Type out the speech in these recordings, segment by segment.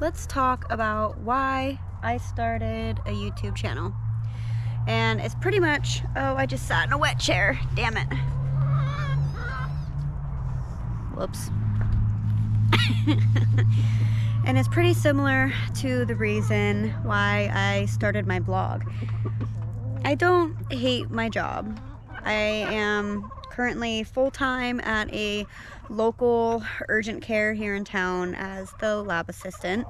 let's talk about why I started a YouTube channel. And it's pretty much, oh, I just sat in a wet chair. Damn it. Whoops. And it's pretty similar to the reason why I started my blog. I don't hate my job. I am currently full-time at a local urgent care here in town as the lab assistant.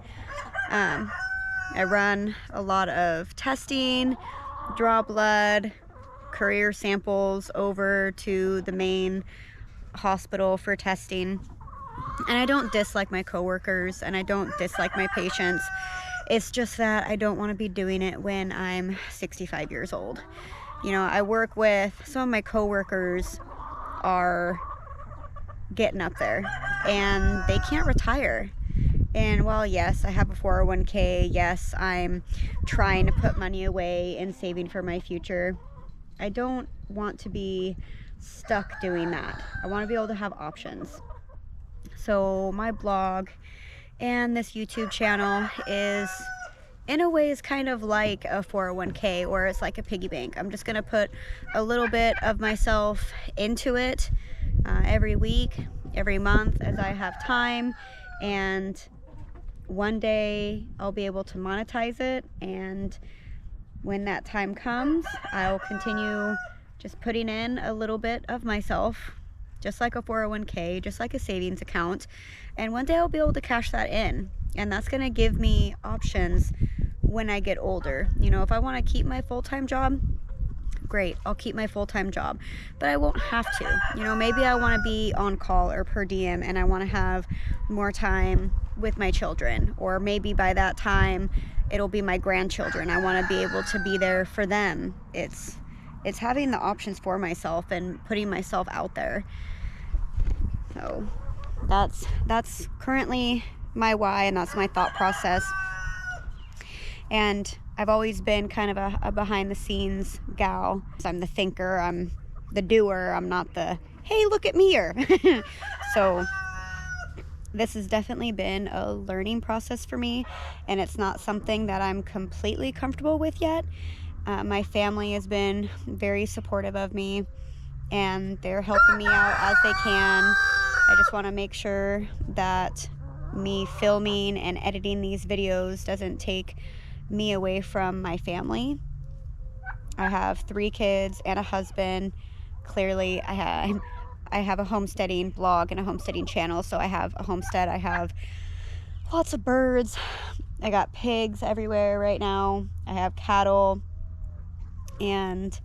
I run a lot of testing, draw blood, courier samples over to the main hospital for testing. And I don't dislike my coworkers and I don't dislike my patients. It's just that I don't want to be doing it when I'm 65 years old. You know, I work with some of my coworkers are getting up there and they can't retire. And while yes, I have a 401k, yes, I'm trying to put money away and saving for my future, I don't want to be stuck doing that. I want to be able to have options. So my blog and this YouTube channel is, in a way, is kind of like a 401k, or it's like a piggy bank. I'm just gonna put a little bit of myself into it every week, every month as I have time, and one day I'll be able to monetize it, and when that time comes, I'll continue just putting in a little bit of myself, just like a 401k, just like a savings account, and one day I'll be able to cash that in, and that's gonna give me options when I get older. You know, if I want to keep my full-time job, great, I'll keep my full-time job, but I won't have to. You know, maybe I want to be on call or per diem and I want to have more time with my children, or maybe by that time it'll be my grandchildren. I want to be able to be there for them. It's having the options for myself and putting myself out there. So that's currently my why, and that's my thought process. And I've always been kind of a behind the scenes gal. I'm the thinker, I'm the doer, I'm not the, hey, look at me here. So this has definitely been a learning process for me, and it's not something that I'm completely comfortable with yet. My family has been very supportive of me, and they're helping me out as they can. I just want to make sure that me filming and editing these videos doesn't take me away from my family. I have 3 kids and a husband. Clearly, I have a homesteading blog and a homesteading channel, so I have a homestead. I have lots of birds. I got pigs everywhere right now. I have cattle and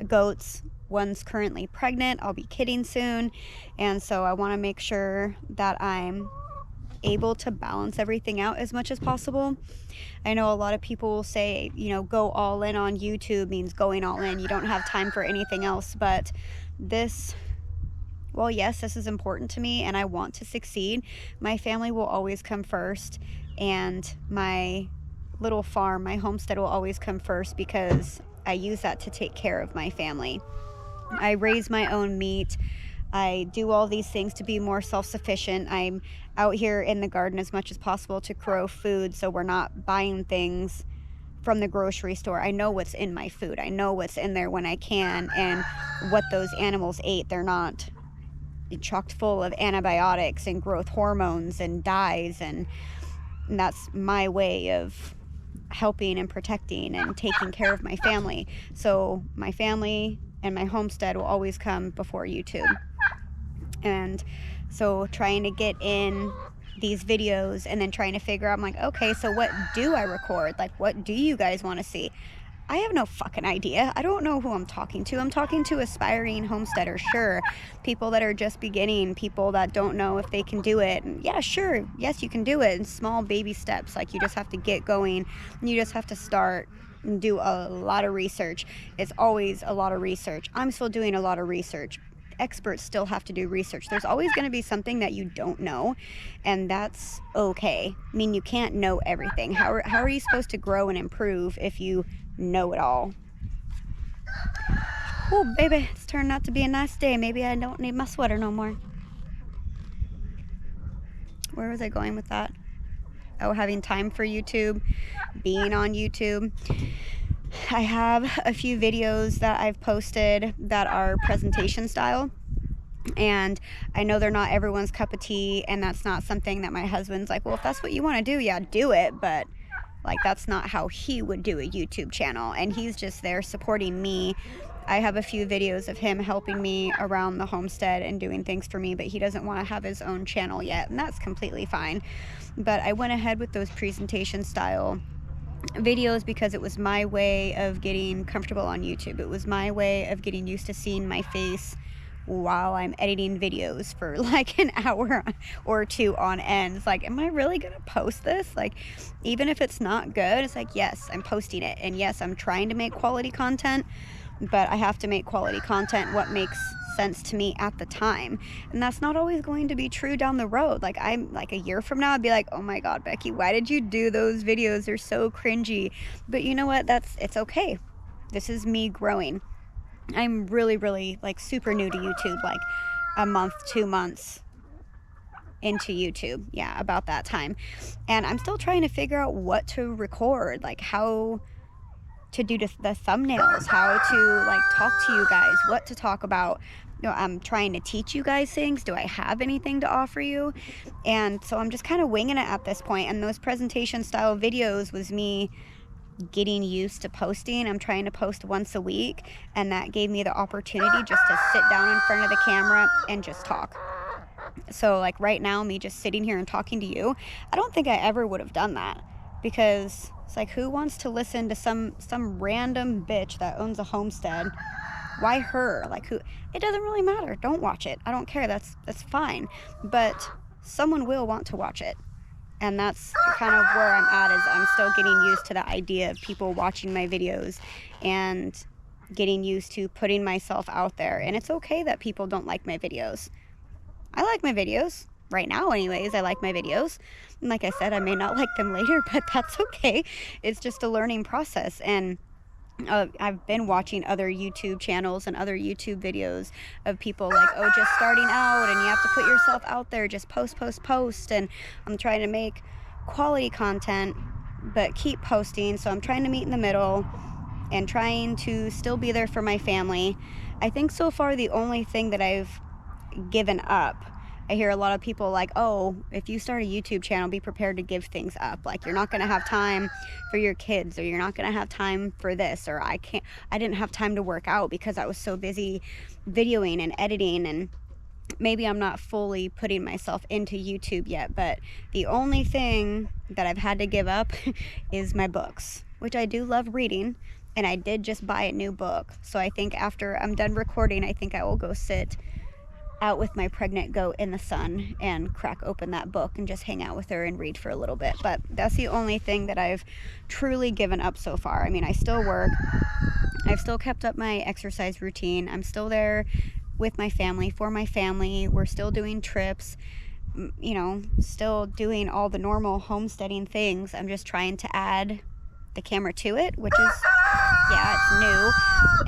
goats. One's currently pregnant. I'll be kidding soon. And so I want to make sure that I'm able to balance everything out as much as possible. I know a lot of people will say, you know, go all in on YouTube means going all in. You don't have time for anything else. But this, well, yes, this is important to me and I want to succeed. My family will always come first, and my little farm, my homestead, will always come first because I use that to take care of my family. I raise my own meat. I do all these things to be more self-sufficient. I'm out here in the garden as much as possible to grow food, so we're not buying things from the grocery store. I know what's in my food. I know what's in there when I can, and what those animals ate. They're not chocked full of antibiotics and growth hormones and dyes, and that's my way of helping and protecting and taking care of my family. So my family and my homestead will always come before YouTube. And so trying to get in these videos and then trying to figure out, I'm like, okay, so what do I record? Like, what do you guys want to see? I have no fucking idea. I don't know who I'm talking to. I'm talking to aspiring homesteaders, sure. People that are just beginning, people that don't know if they can do it. And yeah, sure. Yes, you can do it in small baby steps. Like, you just have to get going. You just have to start and do a lot of research. It's always a lot of research. I'm still doing a lot of research. Experts still have to do research. There's always going to be something that you don't know, and that's okay. I mean, you can't know everything. How are you supposed to grow and improve if you know it all? Oh, baby, it's turned out to be a nice day. Maybe I don't need my sweater no more. Where was I going with that? having time for YouTube, being on YouTube. I have a few videos that I've posted that are presentation style, and I know they're not everyone's cup of tea, and that's not something that my husband's like, well, if that's what you want to do, yeah, do it, but like that's not how he would do a YouTube channel, and he's just there supporting me. I have a few videos of him helping me around the homestead and doing things for me, but he doesn't want to have his own channel yet, and that's completely fine. But I went ahead with those presentation style videos because it was my way of getting comfortable on YouTube. It was my way of getting used to seeing my face while I'm editing videos for like an hour or two on end. It's like, am I really gonna post this? Like, even if it's not good, it's like, yes, I'm posting it, and yes, I'm trying to make quality content, but I have to make quality content what makes sense to me at the time, and that's not always going to be true down the road. Like, I'm like a year from now, I'd be like, oh my god, Becky, why did you do those videos? They're so cringy. But you know what, it's okay. This is me growing. I'm really like super new to YouTube, like a month, 2 months into YouTube. Yeah, about that time. And I'm still trying to figure out what to record, like how to do the thumbnails, how to like talk to you guys, what to talk about. You know, I'm trying to teach you guys things. Do I have anything to offer you? And so I'm just kind of winging it at this point. And those presentation style videos was me getting used to posting. I'm trying to post once a week, and that gave me the opportunity just to sit down in front of the camera and just talk. So like right now, me just sitting here and talking to you, I don't think I ever would have done that, because it's like, who wants to listen to some random bitch that owns a homestead? Why her? Like, who? It doesn't really matter. Don't watch it. I don't care. That's fine. But someone will want to watch it. And that's kind of where I'm at, is I'm still getting used to the idea of people watching my videos and getting used to putting myself out there. And it's okay that people don't like my videos. I like my videos. Right now anyways, I like my videos. And like I said, I may not like them later, but that's okay. It's just a learning process. And I've been watching other YouTube channels and other YouTube videos of people like, oh, just starting out and you have to put yourself out there, just post. And I'm trying to make quality content, but keep posting. So I'm trying to meet in the middle and trying to still be there for my family. I think so far the only thing that I've given up, I hear a lot of people like, oh, if you start a YouTube channel, be prepared to give things up. Like, you're not going to have time for your kids, or you're not going to have time for this, or I didn't have time to work out because I was so busy videoing and editing, and maybe I'm not fully putting myself into YouTube yet. But the only thing that I've had to give up is my books, which I do love reading, and I did just buy a new book. So I think after I'm done recording, I think I will go sit out with my pregnant goat in the sun and crack open that book and just hang out with her and read for a little bit. But that's the only thing that I've truly given up so far. I mean, I still work. I've still kept up my exercise routine. I'm still there with my family, for my family. We're still doing trips, you know, still doing all the normal homesteading things. I'm just trying to add the camera to it, which is, yeah, it's new,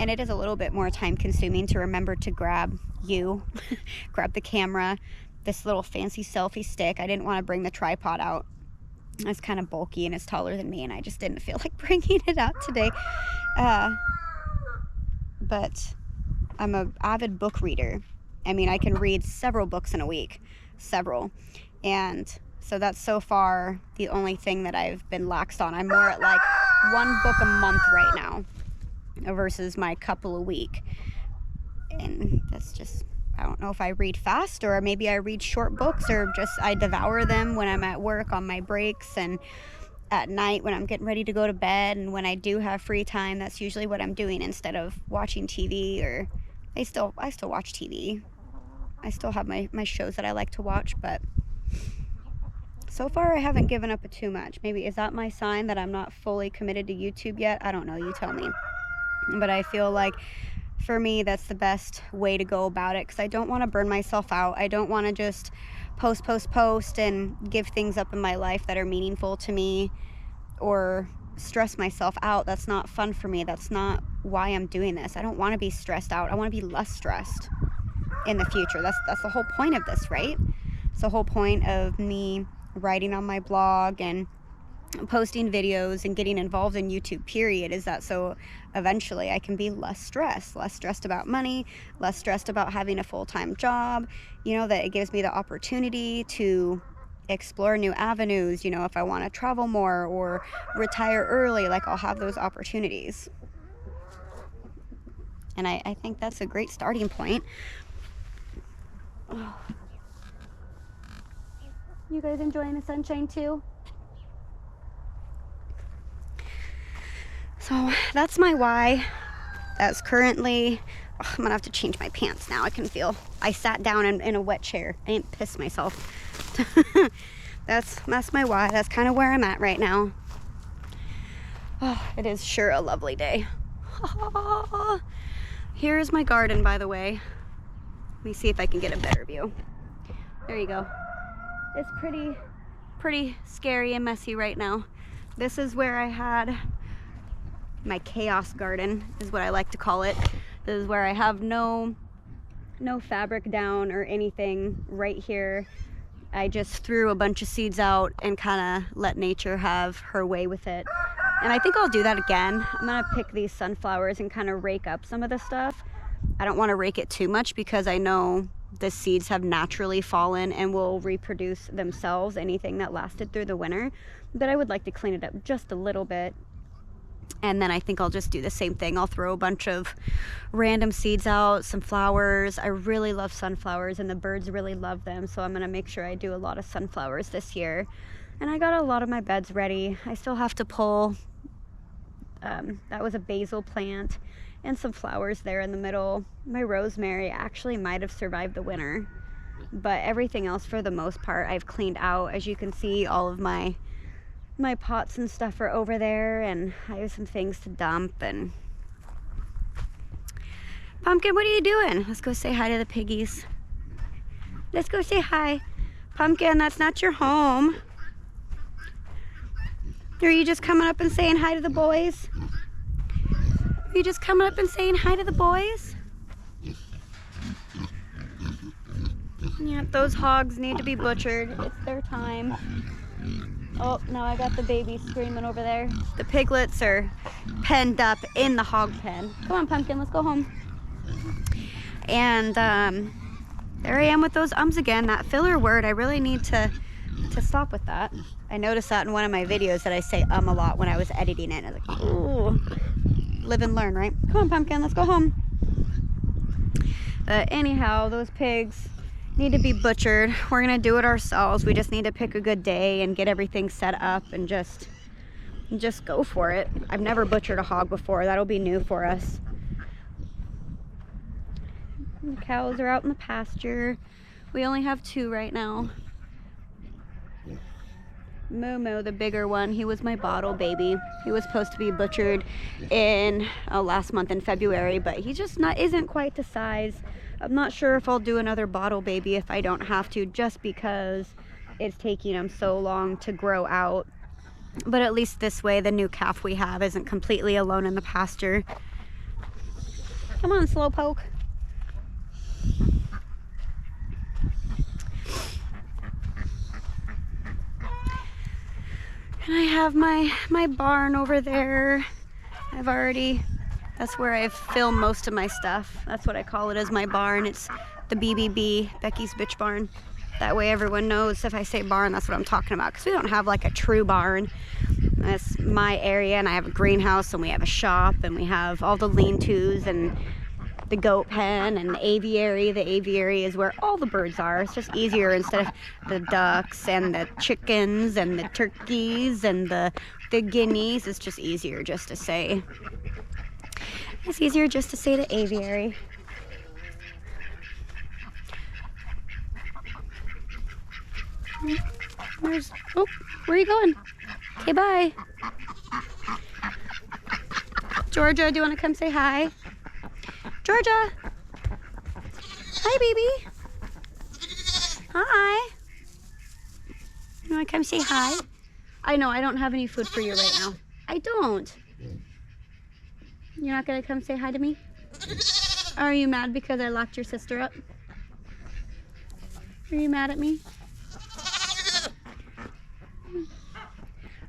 and it is a little bit more time consuming to remember to grab the camera, this little fancy selfie stick. I didn't want to bring the tripod out. It's kind of bulky and it's taller than me, and I just didn't feel like bringing it out today. But I'm an avid book reader. I mean, I can read several books in a week, and so that's so far the only thing that I've been laxed on. I'm more at like 1 book a month right now versus my couple a week. And that's just, I don't know if I read fast, or maybe I read short books, or just I devour them when I'm at work on my breaks and at night when I'm getting ready to go to bed. And when I do have free time, that's usually what I'm doing instead of watching TV. Or I still watch TV. I still have my shows that I like to watch, but so far I haven't given up too much. Maybe is that my sign that I'm not fully committed to YouTube yet? I don't know, you tell me. But I feel like for me that's the best way to go about it, because I don't want to burn myself out. I don't want to just post and give things up in my life that are meaningful to me, or stress myself out. That's not fun for me. That's not why I'm doing this. I don't want to be stressed out. I want to be less stressed in the future. That's the whole point of this, right? It's the whole point of me writing on my blog and posting videos and getting involved in YouTube period is that so eventually I can be less stressed about money, less stressed about having a full-time job, you know, that it gives me the opportunity to explore new avenues, you know, if I want to travel more or retire early, like I'll have those opportunities. And I think that's a great starting point. Oh. You guys enjoying the sunshine too? So that's my why. That's currently, I'm gonna have to change my pants now. I sat down in a wet chair. I didn't piss myself. That's my why. That's kind of where I'm at right now. Oh, it is sure a lovely day. Here's my garden, by the way. Let me see if I can get a better view. There you go. It's pretty scary and messy right now. This is where I had my chaos garden, is what I like to call it. This is where I have no fabric down or anything right here. I just threw a bunch of seeds out and kind of let nature have her way with it. And I think I'll do that again. I'm gonna pick these sunflowers and kind of rake up some of the stuff. I don't want to rake it too much because I know the seeds have naturally fallen and will reproduce themselves, anything that lasted through the winter. But I would like to clean it up just a little bit. And then I think I'll just do the same thing. I'll throw a bunch of random seeds out, some flowers. I really love sunflowers and the birds really love them. So I'm gonna make sure I do a lot of sunflowers this year. And I got a lot of my beds ready. I still have to pull, that was a basil plant and some flowers there in the middle. My rosemary actually might have survived the winter, but everything else for the most part I've cleaned out. As you can see, all of my pots and stuff are over there, and I have some things to dump. And Pumpkin, what are you doing? Let's go say hi to the piggies. Let's go say hi. Pumpkin, that's not your home. Are you just coming up and saying hi to the boys? Are you just coming up and saying hi to the boys? Yeah, those hogs need to be butchered. It's their time. Oh, now I got the baby screaming over there. The piglets are penned up in the hog pen. Come on, Pumpkin, let's go home. And there I am with those ums again. That filler word, I really need to stop with that. I noticed that in one of my videos that I say a lot when I was editing it. I was like, ooh, live and learn, right? Come on, Pumpkin, let's go home. But anyhow, those pigs need to be butchered. We're gonna do it ourselves. We just need to pick a good day and get everything set up and just go for it. I've never butchered a hog before. That'll be new for us. The cows are out in the pasture. We only have 2 right now. Momo, the bigger one, he was my bottle baby. He was supposed to be butchered in last month in February, but he just isn't quite the size. I'm not sure if I'll do another bottle baby if I don't have to, just because it's taking him so long to grow out. But at least this way the new calf we have isn't completely alone in the pasture. Come on, Slowpoke. And I have my barn over there. That's where I've filmed most of my stuff. That's what I call it, as my barn. It's the BBB, Becky's Bitch Barn. That way everyone knows if I say barn, that's what I'm talking about. Because we don't have like a true barn. That's my area, and I have a greenhouse, and we have a shop, and we have all the lean-tos, and the goat pen, and the aviary. The aviary is where all the birds are. It's just easier instead of the ducks and the chickens and the turkeys and the guineas. It's just easier just to say. It's easier just to say the aviary. Oh, where are you going? Okay, bye. Georgia, do you want to come say hi? Georgia! Hi, baby! Hi! You want to come say hi? I know, I don't have any food for you right now. I don't. You're not going to come say hi to me? Are you mad because I locked your sister up? Are you mad at me?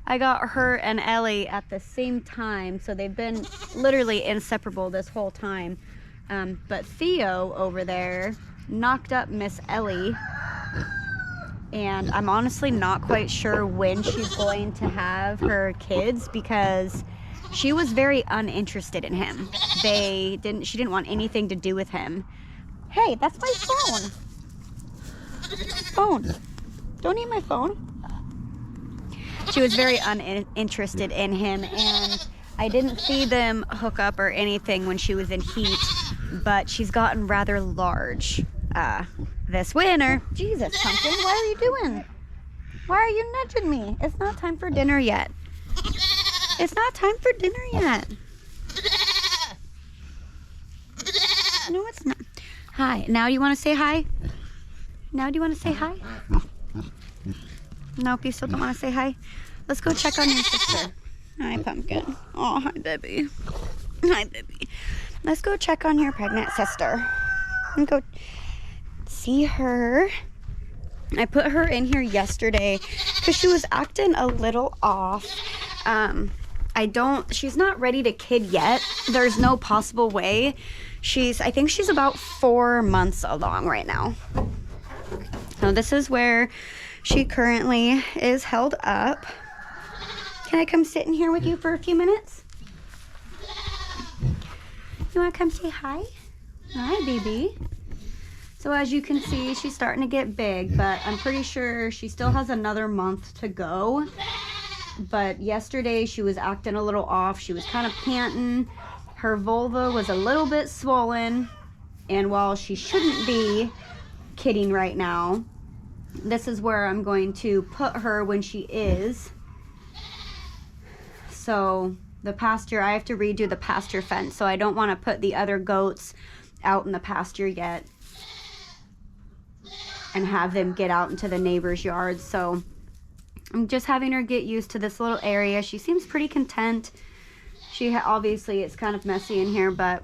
I got her and Ellie at the same time, so they've been literally inseparable this whole time. But Theo over there knocked up Miss Ellie, and I'm honestly not quite sure when she's going to have her kids, because she was very uninterested in him. She didn't want anything to do with him. Hey, that's my phone. Phone. Don't eat my phone. She was very uninterested in him, and I didn't see them hook up or anything when she was in heat, but she's gotten rather large this winter. Jesus, Pumpkin, what are you doing? Why are you nudging me? It's not time for dinner yet. It's not time for dinner yet. No, it's not. Hi. Now you want to say hi? Now do you want to say hi? Nope, you still don't want to say hi? Let's go check on your sister. Hi, Pumpkin. Oh, hi, baby. Hi, baby. Let's go check on your pregnant sister. And go see her. I put her in here yesterday because she was acting a little off. She's not ready to kid yet. There's no possible way. I think she's about 4 months along right now. So this is where she currently is held up. Can I come sit in here with you for a few minutes? You want to come say hi? Hi, baby. So as you can see, she's starting to get big, but I'm pretty sure she still has another month to go. But yesterday she was acting a little off. She was kind of panting. Her vulva was a little bit swollen. And while she shouldn't be kidding right now, this is where I'm going to put her when she is. So the pasture, I have to redo the pasture fence, so I don't want to put the other goats out in the pasture yet and have them get out into the neighbor's yards. So I'm just having her get used to this little area. She seems pretty content. Obviously it's kind of messy in here, but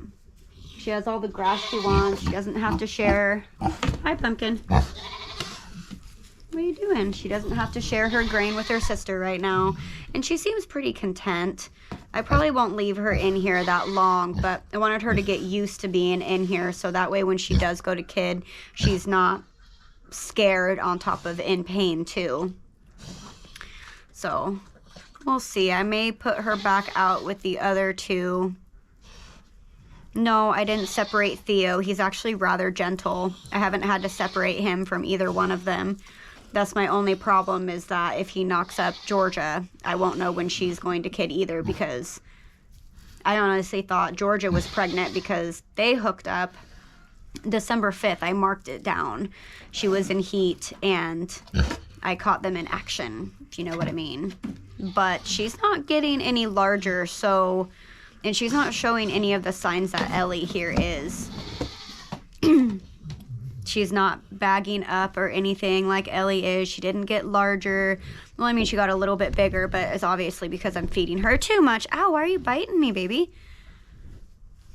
she has all the grass she wants. She doesn't have to share. Hi, Pumpkin. What are you doing? She doesn't have to share her grain with her sister right now, and she seems pretty content. I probably won't leave her in here that long, but I wanted her to get used to being in here, so that way when she does go to kid, she's not scared on top of in pain too. So we'll see. I may put her back out with the other two. No, I didn't separate Theo. He's actually rather gentle. I haven't had to separate him from either one of them. That's my only problem, is that if he knocks up Georgia, I won't know when she's going to kid either, because I honestly thought Georgia was pregnant because they hooked up December 5th. I marked it down. She was in heat and I caught them in action, if you know what I mean. But she's not getting any larger, so, and she's not showing any of the signs that Ellie here is. She's not bagging up or anything like Ellie is. She didn't get larger. Well, I mean, she got a little bit bigger, but it's obviously because I'm feeding her too much. Ow, why are you biting me, baby?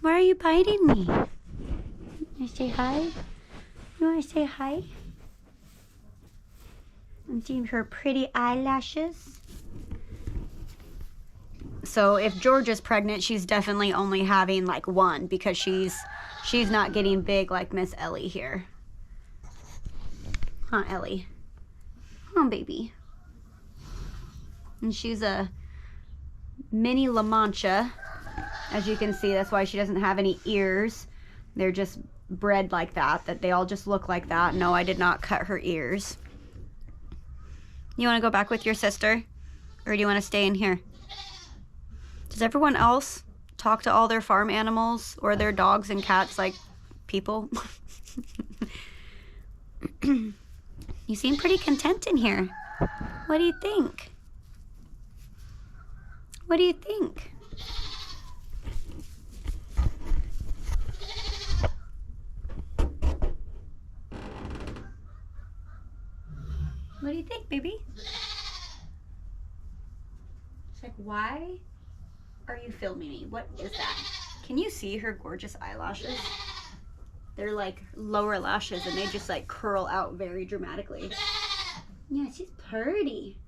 Why are you biting me? You want to say hi? You want to say hi? And see her pretty eyelashes. So if Georgia's pregnant, she's definitely only having like one, because she's not getting big like Miss Ellie here. Huh, Ellie? Huh, baby? And she's a mini La Mancha. As you can see, that's why she doesn't have any ears. They're just bred like that they all just look like that. No, I did not cut her ears. You want to go back with your sister? Or do you want to stay in here? Does everyone else talk to all their farm animals or their dogs and cats like people? You seem pretty content in here. What do you think? What do you think? What do you think, baby? It's like, why are you filming me? What is that? Can you see her gorgeous eyelashes? They're like lower lashes and they just like curl out very dramatically. Yeah, she's pretty.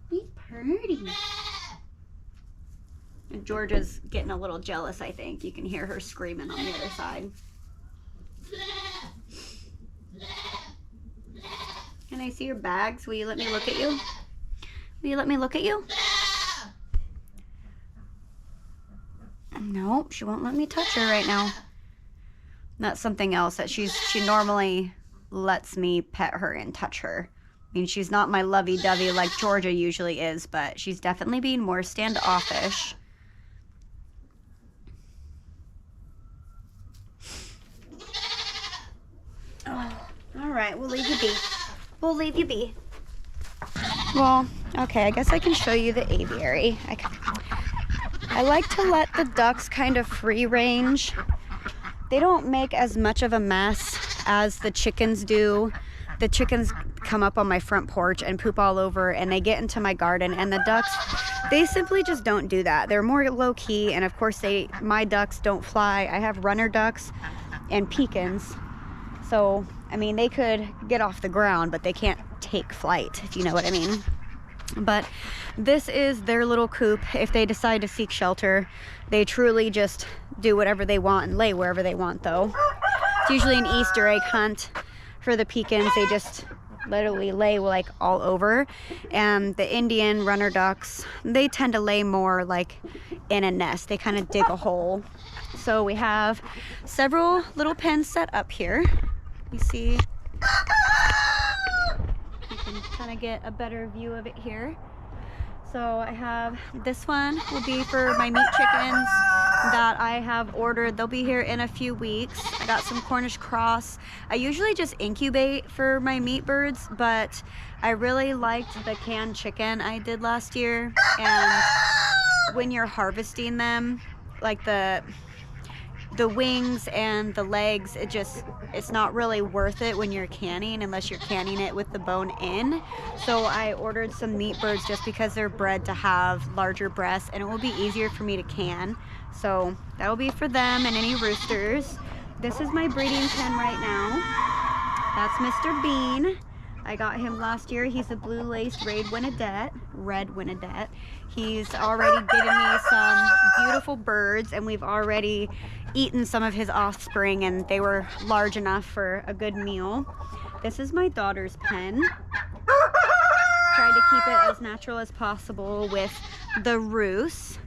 She's Birdie. And Georgia's getting a little jealous, I think. You can hear her screaming on the other side. Can I see your bags? Will you let me look at you? Will you let me look at you? No, she won't let me touch her right now. That's something else that she normally lets me pet her and touch her. I mean, she's not my lovey-dovey like Georgia usually is, but she's definitely being more standoffish. Oh, all right, we'll leave you be. We'll leave you be. Well, okay, I guess I can show you the aviary. I like to let the ducks kind of free range. They don't make as much of a mess as the chickens do. The chickens come up on my front porch and poop all over, and they get into my garden, and the ducks, they simply just don't do that. They're more low-key, and of course my ducks don't fly. I have runner ducks and pecans. So, I mean, they could get off the ground, but they can't take flight, if you know what I mean. But this is their little coop. If they decide to seek shelter, they truly just do whatever they want and lay wherever they want, though. It's usually an Easter egg hunt for the pecans. They just literally lay like all over. And the Indian runner ducks, they tend to lay more like in a nest. They kind of dig a hole. So we have several little pens set up here. You see, you can kind of get a better view of it here. So I have this one will be for my meat chickens that I have ordered. They'll be here in a few weeks. I got some Cornish cross. I usually just incubate for my meat birds, but I really liked the canned chicken I did last year. And when you're harvesting them, like the wings and the legs, it's not really worth it when you're canning unless you're canning it with the bone in. So I ordered some meat birds just because they're bred to have larger breasts, and it will be easier for me to can. So that will be for them and any roosters. This is my breeding pen right now. That's Mr. Bean. I got him last year. He's a blue-laced red Winnedette. He's already given me some beautiful birds, and we've already eaten some of his offspring, and they were large enough for a good meal. This is my daughter's pen. Tried to keep it as natural as possible with the roost.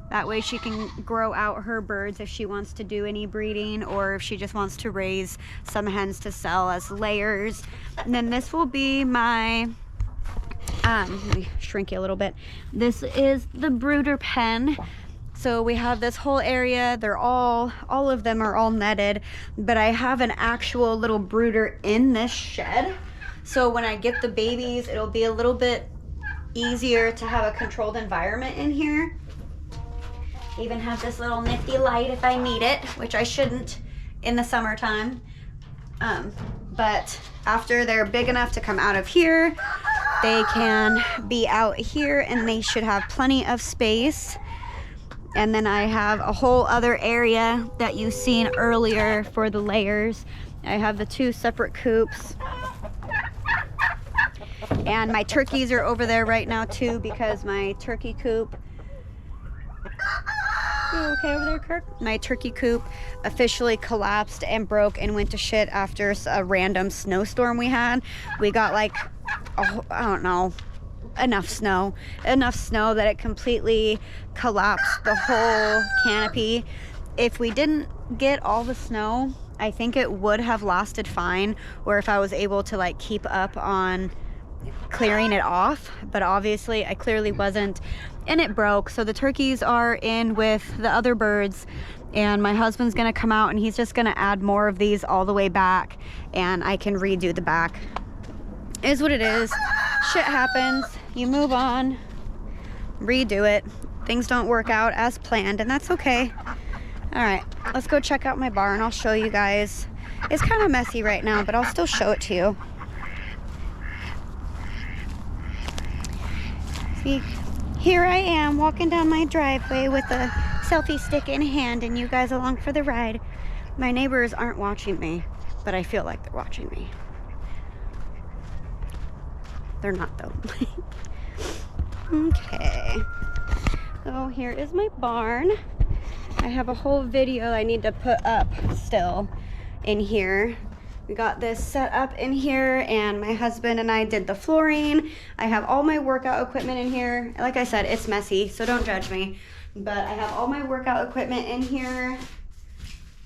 That way she can grow out her birds if she wants to do any breeding, or if she just wants to raise some hens to sell as layers. And then this will be my, let me shrink you a little bit. This is the brooder pen. So we have this whole area. They're all of them are all netted, but I have an actual little brooder in this shed. So when I get the babies, it'll be a little bit easier to have a controlled environment in here. Even have this little nifty light if I need it, which I shouldn't in the summertime. But after they're big enough to come out of here, they can be out here, and they should have plenty of space. And then I have a whole other area that you've seen earlier for the layers. I have the two separate coops. And my turkeys are over there right now too, because my turkey coop, you okay over there, Kirk? My turkey coop officially collapsed and broke and went to shit after a random snowstorm we had. We got like, I don't know, enough snow that it completely collapsed the whole canopy. If we didn't get all the snow, I think it would have lasted fine, or if I was able to like keep up on clearing it off, but obviously I clearly wasn't, and it broke. So the turkeys are in with the other birds, and my husband's gonna come out and he's just gonna add more of these all the way back, and I can redo the back. It is what it is. Shit happens. You move on, redo it. Things don't work out as planned, and that's okay. All right, let's go check out my barn. I'll show you guys. It's kind of messy right now, but I'll still show it to you. See, here I am walking down my driveway with a selfie stick in hand, and you guys along for the ride. My neighbors aren't watching me, but I feel like they're watching me. They're not though. Okay. So here is my barn. I have a whole video I need to put up still in here. We got this set up in here, and my husband and I did the flooring. I have all my workout equipment in here. Like I said, it's messy, so don't judge me. But I have all my workout equipment in here.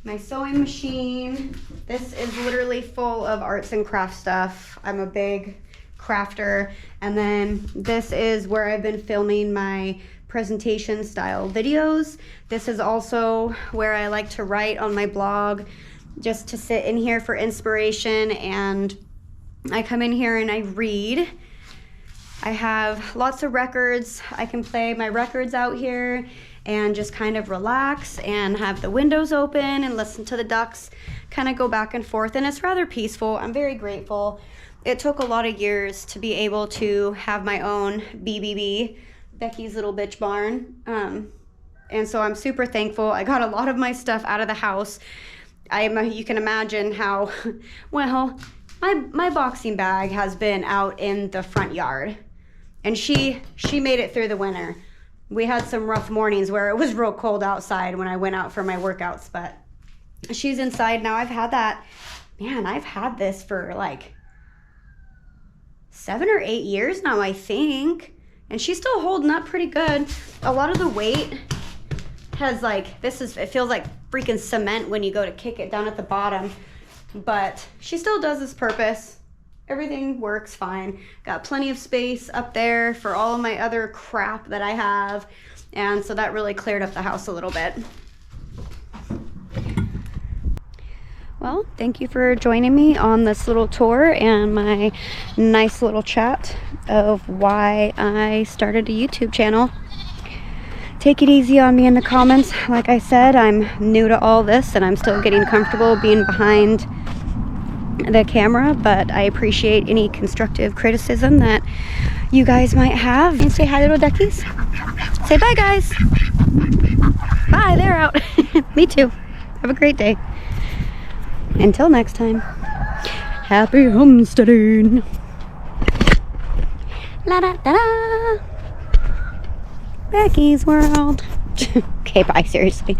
My sewing machine. This is literally full of arts and crafts stuff. I'm a big crafter. And then this is where I've been filming my presentation style videos. This is also where I like to write on my blog, just to sit in here for inspiration. And I come in here and I read. I have lots of records. I can play my records out here and just kind of relax and have the windows open and listen to the ducks kind of go back and forth, and it's rather peaceful. I'm very grateful. It took a lot of years to be able to have my own BBB, Becky's Little Bitch Barn, and so I'm super thankful. I got a lot of my stuff out of the house. You can imagine how, well, my boxing bag has been out in the front yard, and she made it through the winter. We had some rough mornings where it was real cold outside when I went out for my workouts, but she's inside now. I've had this for like 7 or 8 years now, I think, and she's still holding up pretty good. A lot of the weight has it feels like freaking cement when you go to kick it down at the bottom, but she still does its purpose. Everything works fine. Got plenty of space up there for all of my other crap that I have, and so that really cleared up the house a little bit. Well, thank you for joining me on this little tour and my nice little chat of why I started a YouTube channel. Take it easy on me in the comments. Like I said, I'm new to all this and I'm still getting comfortable being behind the camera, but I appreciate any constructive criticism that you guys might have. And say hi, little duckies. Say bye, guys. Bye, they're out. Me too. Have a great day. Until next time, happy homesteading. La da da da. Becky's World. Okay, bye, seriously.